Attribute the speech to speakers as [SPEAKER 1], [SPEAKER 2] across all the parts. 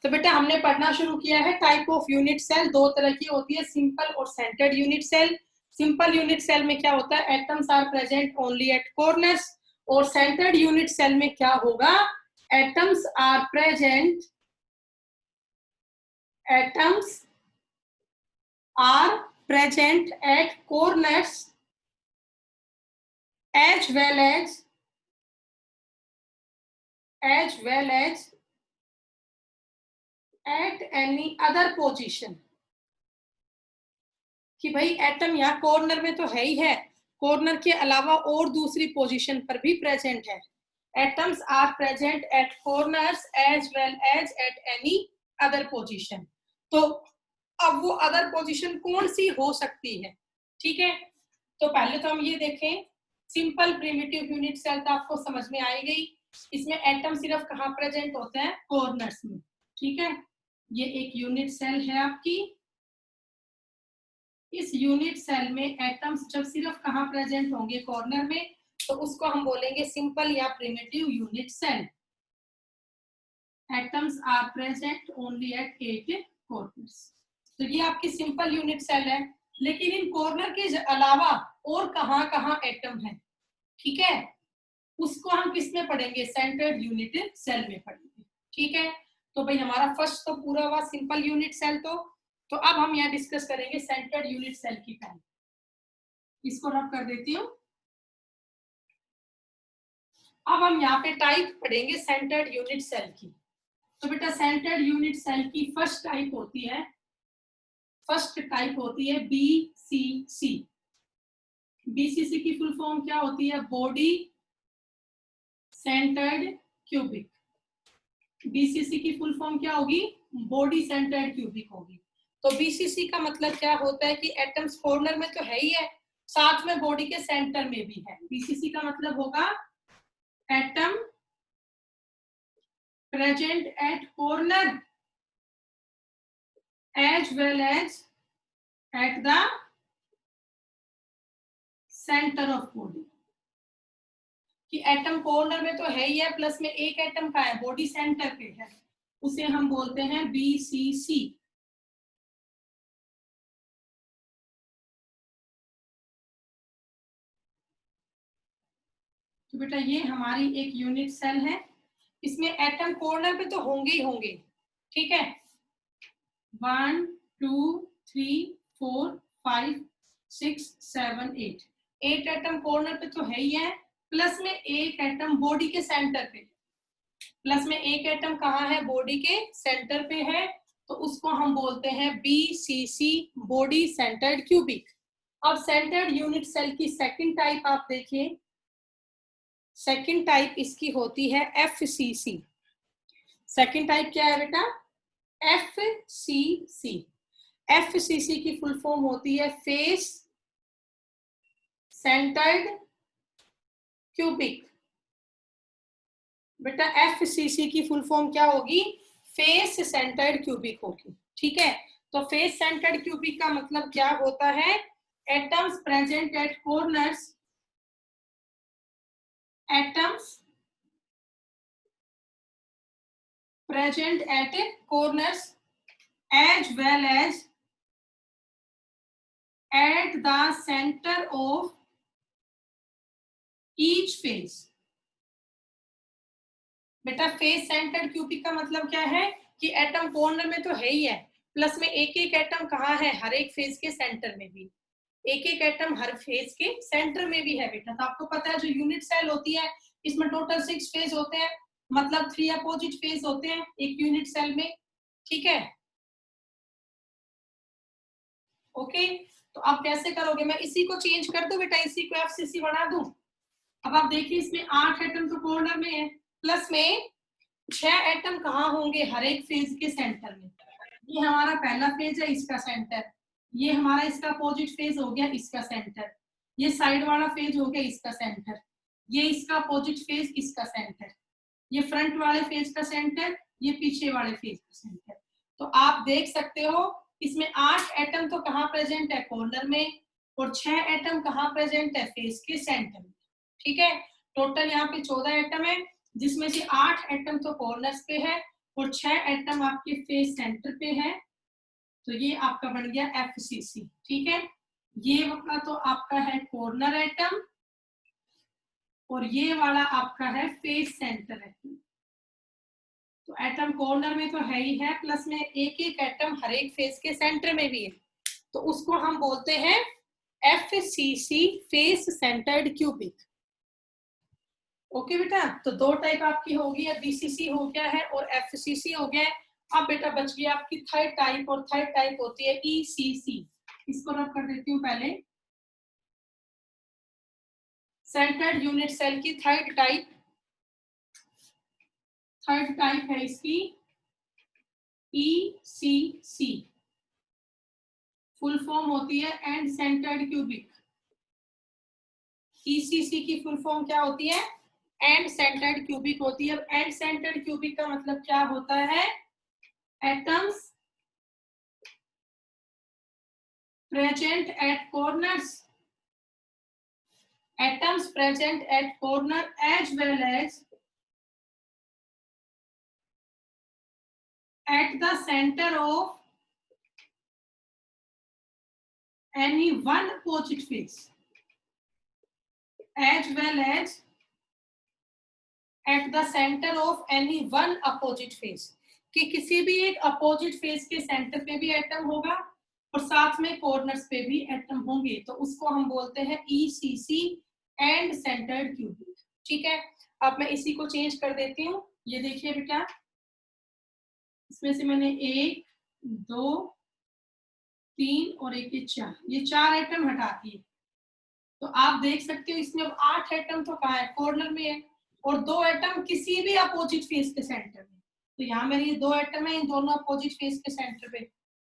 [SPEAKER 1] तो बेटा हमने पढ़ना शुरू किया है टाइप ऑफ यूनिट सेल। दो तरह की होती है, सिंपल और centred unit cell. Simple unit cell में क्या होता है, atoms are present only at corners. और सेंटर्ड यूनिट सेल में क्या होगा, atoms are present at corners as well as at any other position। कि भाई एटम यहाँ कॉर्नर में तो है ही है, कॉर्नर के अलावा और दूसरी पोजीशन पर भी प्रेजेंट है। Atoms are present at corners as well as at any other position. तो अब वो अदर पोजीशन कौन सी हो सकती है, ठीक है। तो पहले तो हम ये देखें, सिंपल प्रिमिटिव यूनिट सेल तो आपको समझ में आई गई। इसमें एटम सिर्फ कहाँ प्रेजेंट होते हैं, कॉर्नर्स में, ठीक है। ये एक यूनिट सेल है आपकी। इस यूनिट सेल में एटम्स जब सिर्फ कहाँ प्रेजेंट होंगे, कॉर्नर में, तो उसको हम बोलेंगे सिंपल या primitive unit cell. Atoms are present only at 8 corners. तो ये आपकी सिंपल यूनिट सेल है। लेकिन इन कॉर्नर के अलावा और कहाँ कहाँ एटम है, ठीक है, उसको हम किस में पढ़ेंगे, सेंटर्ड यूनिट सेल में पढ़ेंगे, ठीक है। तो भाई हमारा फर्स्ट तो पूरा हुआ सिंपल यूनिट सेल। तो अब हम यहाँ डिस्कस करेंगे सेंटर्ड यूनिट सेल की टाइप। इसको रब कर देती हूँ। अब हम यहाँ पे टाइप पढ़ेंगे सेंटर्ड यूनिट सेल की। तो बेटा सेंटर्ड यूनिट सेल की फर्स्ट टाइप होती है BCC। BCC की फुल फॉर्म क्या होती है, बॉडी सेंटर्ड क्यूबिक। BCC की फुल फॉर्म क्या होगी, बॉडी सेंटर्ड क्यूबिक होगी। तो BCC का मतलब क्या होता है कि एटम्स कॉर्नर में तो है ही है, साथ में बॉडी के सेंटर में भी है। BCC का मतलब होगा atom present at corner as well as at the centre of body. कि एटम कॉर्नर में तो है ही है, प्लस में एक एटम का है बॉडी सेंटर पे है, उसे हम बोलते हैं BCC। तो बेटा ये हमारी एक यूनिट सेल है। इसमें एटम कॉर्नर पे तो होंगे ही होंगे, ठीक है। 1 2 3 4 5 6 7 8 8 एटम कॉर्नर पे तो है ही है, प्लस में एक एटम बॉडी के सेंटर पे, प्लस में एक एटम कहाँ है, बॉडी के सेंटर पे है। तो उसको हम बोलते हैं BCC, बॉडी सेंटर्ड क्यूबिक। अब सेंटर्ड यूनिट सेल की सेकंड टाइप आप देखिए। सेकंड टाइप इसकी होती है FCC। सेकंड टाइप क्या है बेटा, FCC। FCC की फुल फॉर्म होती है फेस सेंटर्ड क्यूबिक। बेटा FCC की फुल फॉर्म क्या होगी, फेस सेंटर्ड क्यूबिक होगी, ठीक है। तो फेस सेंटर्ड क्यूबिक का मतलब क्या होता है, atoms present at corners, atoms present at corners as well as at the center of each face। बेटा फेस सेंटर्ड क्यूबिक का मतलब क्या है कि एटम कॉर्नर में तो है ही है, प्लस में एक एक एटम कहाँ है, हर एक फेज के सेंटर में भी, एक एक एटम हर फेज के सेंटर में भी है बेटा। तो आपको पता है जो यूनिट सेल होती है इसमें टोटल 6 फेज होते हैं, मतलब 3 अपोजिट फेज होते हैं एक यूनिट सेल में, ठीक है। ओके तो आप कैसे करोगे, मैं इसी को चेंज कर दूं बेटा, इसी को FCC बना दूं। अब आप देखिए इसमें 8 एटम तो कॉर्नर में है, प्लस में 6 एटम कहाँ होंगे, हर एक फेज के सेंटर में। ये हमारा पहला फेज है, इसका सेंटर, ये हमारा इसका अपोजिट फेज हो गया, इसका सेंटर, ये साइड वाला फेज हो गया, इसका सेंटर, ये इसका अपोजिट फेज, इसका सेंटर, ये फ्रंट वाले फेज का सेंटर, ये पीछे वाले फेज का सेंटर। तो आप देख सकते हो इसमें 8 एटम तो कहाँ प्रेजेंट है, कॉर्नर में, और 6 एटम कहाँ प्रेजेंट है, फेस के सेंटर में, ठीक है। टोटल यहाँ पे 14 एटम है, जिसमें से 8 एटम तो कॉर्नर्स पे है और 6 एटम आपके फेस सेंटर पे है, तो ये आपका बन गया FCC। ठीक है, ये वाला तो आपका है कॉर्नर एटम और ये वाला आपका है फेस सेंटर एटम। तो एटम कॉर्नर में तो है ही है, प्लस में एक एक एटम हर एक फेस के सेंटर में भी है, तो उसको हम बोलते हैं FCC, face centred cubic. Okay बेटा, तो दो टाइप आपकी होगी, BCC हो गया है और FCC हो गया है। अब बेटा बच गया आपकी थर्ड टाइप, और थर्ड टाइप होती है ECC। इसको रब कर देती हूँ पहले। सेंटर्ड यूनिट सेल की थर्ड टाइप है इसकी ECC। फुल फॉर्म होती है एंड सेंटर्ड क्यूबिक। ECC की फुल फॉर्म क्या होती है? एंड सेंटर्ड क्यूबिक होती है। एंड सेंटर्ड क्यूबिक का मतलब क्या होता है? Atoms present at corners, atoms present at corner as well as at the center of any one opposite face, as well as at the center of any one opposite face, कि किसी भी एक opposite face के centre पे भी atom होगा और साथ में कॉर्नर्स पे भी एटम होंगे, तो उसको हम बोलते हैं ECC, एंड सेंटर्ड क्यूबिक। ठीक है, अब मैं इसी को चेंज कर देती हूँ। ये देखिए बेटा, इसमें से मैंने 1 2 3 और एक ये 4, ये 4 एटम हटा दिए, तो आप देख सकते हो इसमें अब 8 एटम तो कहाँ है? कॉर्नर में है, और 2 एटम किसी भी अपोजिट फेस के सेंटर में। तो यहाँ मेरे ये 2 एटम है, इन दोनों अपोजिट फेस के सेंटर पे।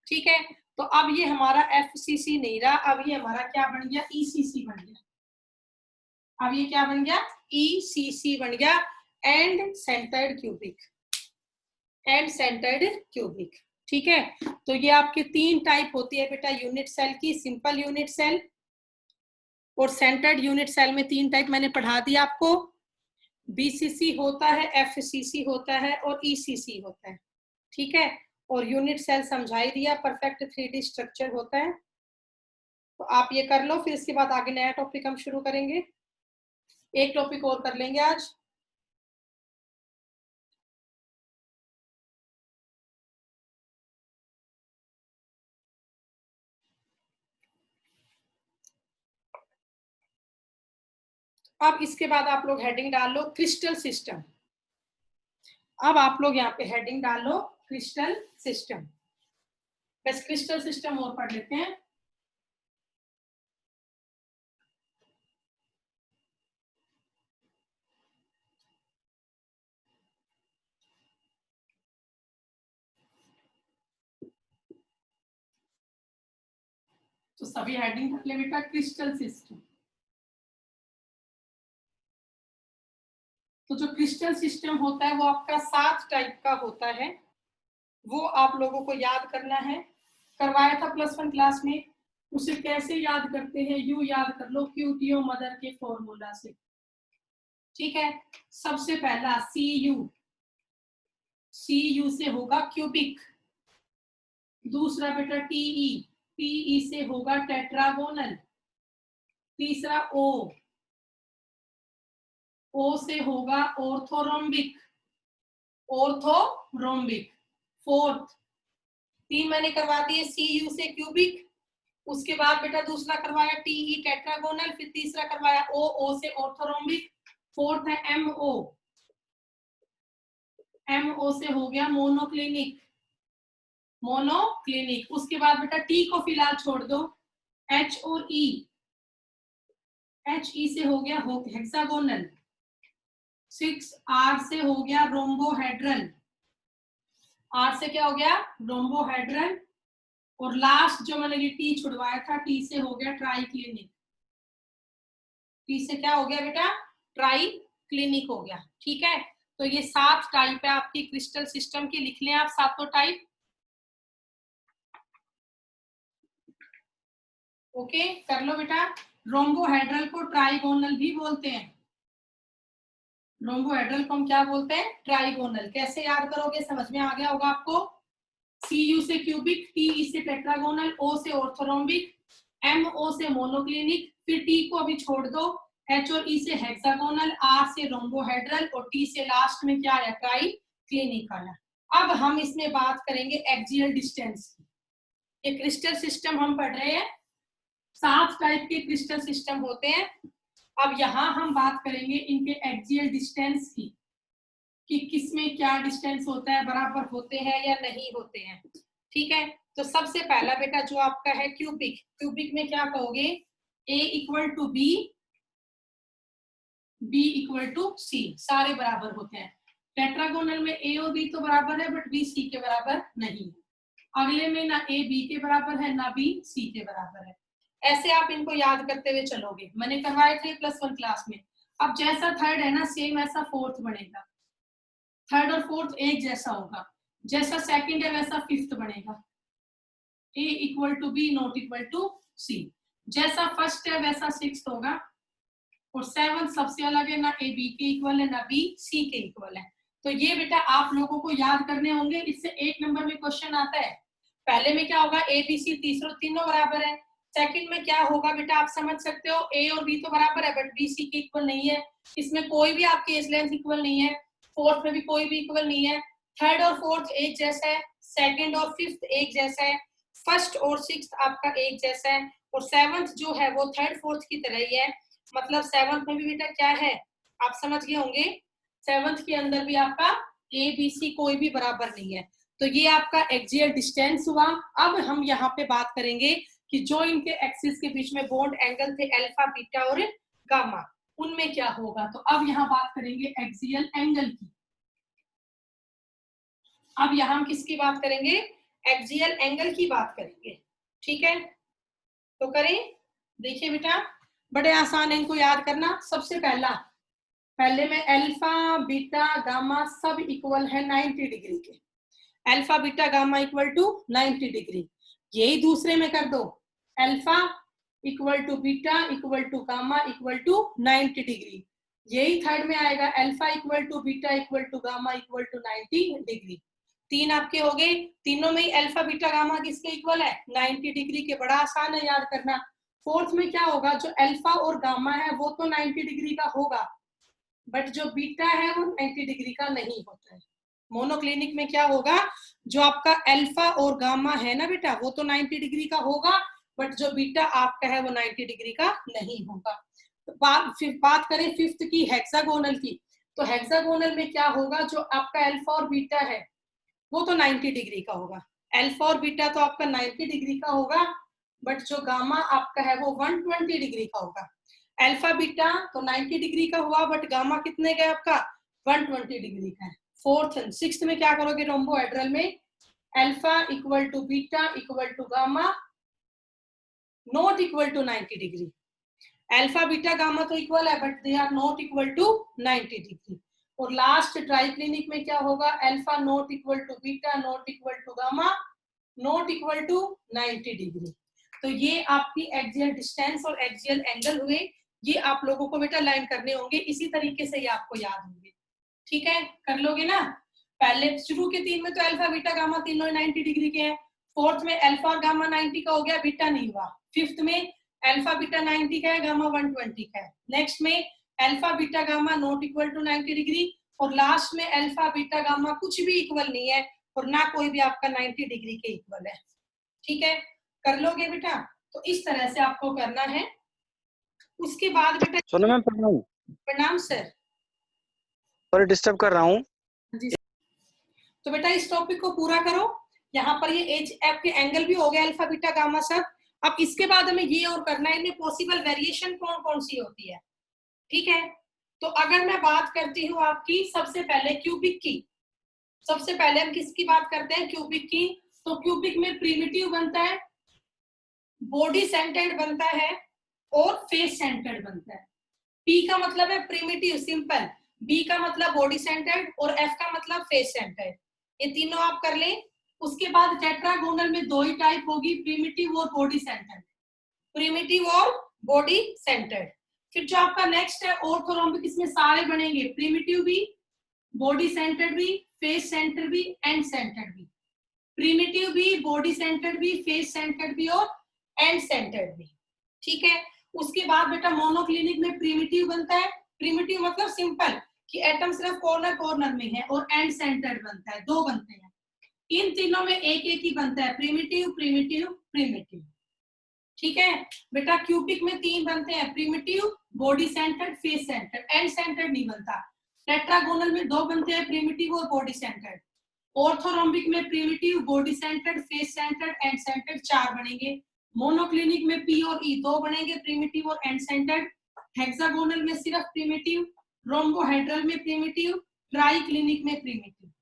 [SPEAKER 1] ठीक है, तो अब ये हमारा FCC नहीं रहा, अब ये हमारा क्या बन गया? ECC बन गया। अब ये क्या बन गया? ECC बन गया, and centred cubic. And centred cubic. ठीक है, तो ये आपके 3 टाइप होती है बेटा यूनिट सेल की। सिंपल यूनिट सेल और सेंटर्ड यूनिट सेल में 3 टाइप मैंने पढ़ा दिया आपको। BCC होता है, FCC होता है और ECC होता है। ठीक है, और यूनिट सेल समझाई दिया, परफेक्ट 3D स्ट्रक्चर होता है। तो आप ये कर लो, फिर इसके बाद आगे नया टॉपिक हम शुरू करेंगे। एक टॉपिक और कर लेंगे आज। अब इसके बाद आप लोग हेडिंग डाल लो क्रिस्टल सिस्टम। अब आप लोग यहाँ पे हेडिंग डालो क्रिस्टल सिस्टम। बस क्रिस्टल सिस्टम और पढ़ लेते हैं। तो सभी हेडिंग कर ले बेटा, क्रिस्टल सिस्टम। तो जो क्रिस्टल सिस्टम होता है वो आपका 7 टाइप का होता है, वो आप लोगों को याद करना है। करवाया था +1 क्लास में। उसे कैसे याद करते हैं? यू याद कर लो, QTO मदर के फॉर्मूला से। ठीक है, सबसे पहला CU, CU से होगा क्यूबिक। दूसरा बेटा TE, TE से होगा टेट्रागोनल। तीसरा O, O से होगा ऑर्थोरोम्बिक, ऑर्थोरोम्बिक। फोर्थ, 3 मैंने करवा दिए, CU से क्यूबिक। उसके बाद बेटा दूसरा करवाया TE टेट्रागोनल, फिर तीसरा करवाया O से ऑर्थोरोम्बिक। फोर्थ है MO, MO से हो गया मोनोक्लिनिक, मोनोक्लिनिक। उसके बाद बेटा T को फिलहाल छोड़ दो, H और E, HE से हो गया हेक्सागोनल। 6 R से हो गया रोम्बोहेड्रल, R से क्या हो गया? रोम्बोहेड्रल। और लास्ट जो मैंने ये T छुड़वाया था, T से हो गया ट्राइक्लिनिक। T से क्या हो गया बेटा? ट्राई क्लिनिक हो गया। ठीक है, तो ये 7 टाइप है आपकी क्रिस्टल सिस्टम की। लिख लें आप सातों टाइप। ओके, कर लो बेटा। रोम्बोहेड्रल को ट्राइगोनल भी बोलते हैं। रोम्बोहेड्रल को हम क्या बोलते हैं? ट्राइगोनल। कैसे याद करोगे? समझ में आ गया होगा आपको। CU से क्यूबिक, TE से टेट्रागोनल, O से ऑर्थोरोम्बिक, MO से मोनोक्लिनिक, फिर T को अभी छोड़ दो, H और E से हेक्सागोनल, R से रोम्बोहेड्रल और T से लास्ट में क्या आया? ट्राई क्लिनिक आया। अब हम इसमें बात करेंगे एक्सियल डिस्टेंस की। ये क्रिस्टल सिस्टम हम पढ़ रहे हैं, 7 टाइप के क्रिस्टल सिस्टम होते हैं। अब यहाँ हम बात करेंगे इनके एक्सियल डिस्टेंस की, कि किसमें क्या डिस्टेंस होता है, बराबर होते हैं या नहीं होते हैं। ठीक है, तो सबसे पहला बेटा जो आपका है क्यूबिक, क्यूबिक में क्या कहोगे? A equal to B, B equal to C, सारे बराबर होते हैं। टेट्रागोनल में A और B तो बराबर है, बट B C के बराबर नहीं। अगले में ना A B के बराबर है, ना B C के बराबर है। ऐसे आप इनको याद करते हुए चलोगे, मैंने करवाए थे +1 क्लास में। अब जैसा थर्ड है ना, सेम ऐसा फोर्थ बनेगा। थर्ड और फोर्थ एक जैसा होगा, जैसा सेकंड है वैसा फिफ्थ बनेगा। A equal to B not equal to C, जैसा फर्स्ट है वैसा सिक्स्थ होगा। और 7 सबसे अलग है, ना A B के इक्वल है, ना B C के इक्वल है। तो ये बेटा आप लोगों को याद करने होंगे, इससे 1 नंबर में क्वेश्चन आता है। पहले में क्या होगा? A B C तीनों बराबर है। सेकंड में क्या होगा बेटा? आप समझ सकते हो, A और B तो बराबर है, बट B C के इक्वल नहीं है। इसमें कोई भी आपकी एज लेंथ इक्वल नहीं है। फोर्थ में भी कोई भी इक्वल नहीं है। थर्ड और फोर्थ एक जैसा है, सेकंड और फिफ्थ एक जैसा है, फर्स्ट और सिक्स्थ आपका एक जैसा है, और सेवंथ जो है वो थर्ड फोर्थ की तरह ही है। मतलब सेवंथ में भी बेटा क्या है, आप समझ गए होंगे, सेवंथ के अंदर भी आपका A B C कोई भी बराबर नहीं है। तो ये आपका एक्सियल डिस्टेंस हुआ। अब हम यहाँ पे बात करेंगे कि जो इनके एक्सिस के बीच में बॉन्ड एंगल थे अल्फा, बीटा और गामा, उनमें क्या होगा। तो अब यहाँ बात करेंगे एक्सियल एंगल की। अब यहाँ हम किसकी बात करेंगे? एक्सियल एंगल की बात करेंगे। ठीक है, तो करें। देखिए बेटा, बड़े आसान है इनको याद करना। सबसे पहले में अल्फा, बीटा, गामा सब इक्वल है 90 डिग्री के। Alpha, beta, gamma equal to 90 degree. यही दूसरे में कर दो, alpha equal to beta equal to gamma equal to 90 degree. यही थर्ड में आएगा, alpha equal to beta equal to gamma equal to 90 degree. 3 आपके हो गए। तीनों में ही अल्फा, बीटा, गामा किसके इक्वल है? 90 डिग्री के। बड़ा आसान है याद करना। फोर्थ में क्या होगा? जो अल्फा और गामा है वो तो 90 डिग्री का होगा, बट जो बीटा है वो 90 डिग्री का नहीं होता है। मोनोक्लिनिक में क्या होगा? जो आपका अल्फा और गामा है ना बेटा, वो तो 90 डिग्री का होगा, बट जो बीटा आपका है वो 90 डिग्री का नहीं होगा। तो बात करें फिफ्थ की, हेक्सागोनल की, तो हेक्सागोनल में क्या होगा? जो आपका अल्फा और बीटा है वो तो 90 डिग्री का होगा। अल्फा और बीटा तो आपका 90 डिग्री का होगा, बट जो गामा आपका है वो 120 डिग्री का होगा। अल्फा बीटा तो 90 डिग्री का हुआ, बट गामा कितने का है आपका? 120 डिग्री का है। फोर्थ एंड सिक्स्थ में क्या करोगे? रोम्बोहेड्रल में alpha equal to beta equal to gamma not equal to 90 degree. Alpha, beta, gamma तो इक्वल है, but they are not equal to 90 degree. और लास्ट ट्राइक्लिनिक में क्या होगा? Alpha not equal to beta not equal to gamma not equal to 90 degree. तो ये आपकी axial distance और एक्सियल एंगल हुए। ये आप लोगों को बेटा लाइन करने होंगे, इसी तरीके से ये आपको याद होंगे। ठीक है, कर लोगे ना। पहले शुरू के 3 में तो अल्फा, बीटा, गामा तीनों 90 डिग्री के हैं। फोर्थ में अल्फा और गामा 90 का हो गया, बीटा नहीं हुआ। फिफ्थ में अल्फा, बीटा 90 का है, गामा 120 का है। नेक्स्ट में alpha, beta, gamma not equal to 90 degree. और लास्ट में अल्फा, बीटा, गामा कुछ भी इक्वल नहीं है, और ना कोई भी आपका 90 डिग्री के इक्वल है। ठीक है, कर लोगे बेटा। तो इस तरह से आपको करना है। उसके बाद बेटा,
[SPEAKER 2] सुनो मैम, प्रणाम।
[SPEAKER 1] प्रणाम सर।
[SPEAKER 2] और डिस्टर्ब कर रहा हूँ।
[SPEAKER 1] जी, तो बेटा इस टॉपिक को पूरा करो। यहाँ पर ये एज एफ के एंगल भी हो गया, अल्फा, बीटा, गामा सब। अब इसके बाद हमें ये और करना है, इनमें पॉसिबल वेरिएशन कौन कौन सी होती है। ठीक है, तो अगर मैं बात करती हूँ आपकी सबसे पहले क्यूबिक की, सबसे पहले हम किसकी बात करते हैं? क्यूबिक की। तो क्यूबिक में प्रिमिटिव बनता है, बॉडी सेंटर्ड बनता है, और फेस सेंटर्ड बनता है। पी का मतलब है प्रिमिटिव, सिंपल। बी का मतलब बॉडी सेंटर्ड, और एफ का मतलब फेस सेंटर्ड। ये तीनों आप कर लें। उसके बाद टेट्रागोनल में 2 ही टाइप होगी, प्रिमिटिव और बॉडी सेंटर्ड। प्रिमिटिव और बॉडी सेंटर्ड। फिर जो आपका नेक्स्ट है ऑर्थोरोम्बिक, इसमें सारे बनेंगे, प्रिमिटिव भी, बॉडी सेंटर्ड भी, फेस सेंटर भी, एंड सेंटर्ड भी। प्रिमिटिव भी, बॉडी सेंटर्ड भी, फेस सेंटर्ड भी और एंड सेंटर्ड भी। ठीक है। उसके बाद बेटा मोनोक्लिनिक में प्रिमिटिव बनता है। प्रिमिटिव मतलब सिंपल कि एटम सिर्फ कॉर्नर कॉर्नर में है, और एंड सेंटर्ड बनता है, दो बनते हैं। इन तीनों में एक एक ही बनता है, प्रिमिटिव प्रिमिटिव प्रिमिटिव। ठीक है बेटा। क्यूबिक में तीन बनते हैं, primitive, body centred, face centred, and centred नहीं बनता। टेट्रागोनल में दो बनते हैं, प्रिमिटिव और बॉडी सेंटर्ड। ऑर्थोरोम्बिक में primitive, body centred, face centred, and centred, चार बनेंगे। मोनोक्लिनिक में पी और ई दो बनेंगे, प्रिमिटिव और एंड सेंटर्ड। हेक्सागोनल में सिर्फ प्रिमिटिव, रोम्बोहेड्रल में प्रिमिटिव, ट्राई क्लिनिक में प्रिमिटिव।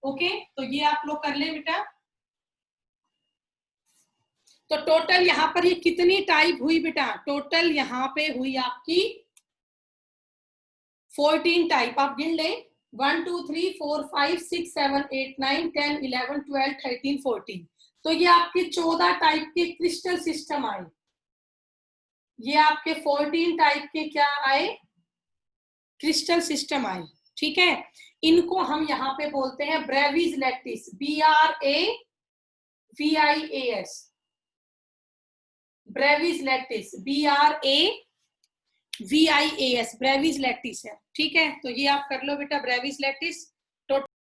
[SPEAKER 1] ओके, तो ये आप लोग कर ले बेटा। तो टोटल यहाँ पर ये कितनी टाइप हुई बेटा? टोटल यहाँ पे हुई आपकी 14 टाइप। आप गिन ले, 1 2 3 4 5 6 7 8 9 10 11 12 13 14। तो ये आपके 14 टाइप के क्रिस्टल सिस्टम आए। ये आपके 14 टाइप के क्या आए? क्रिस्टल सिस्टम आए। ठीक है, इनको हम यहाँ पे बोलते हैं Brevis lactis, BRAVIAS, Brevis lactis, BRAVIAS, Brevis lactis है। ठीक है, तो ये आप कर लो बेटा, ब्रेविस लैक्टिस।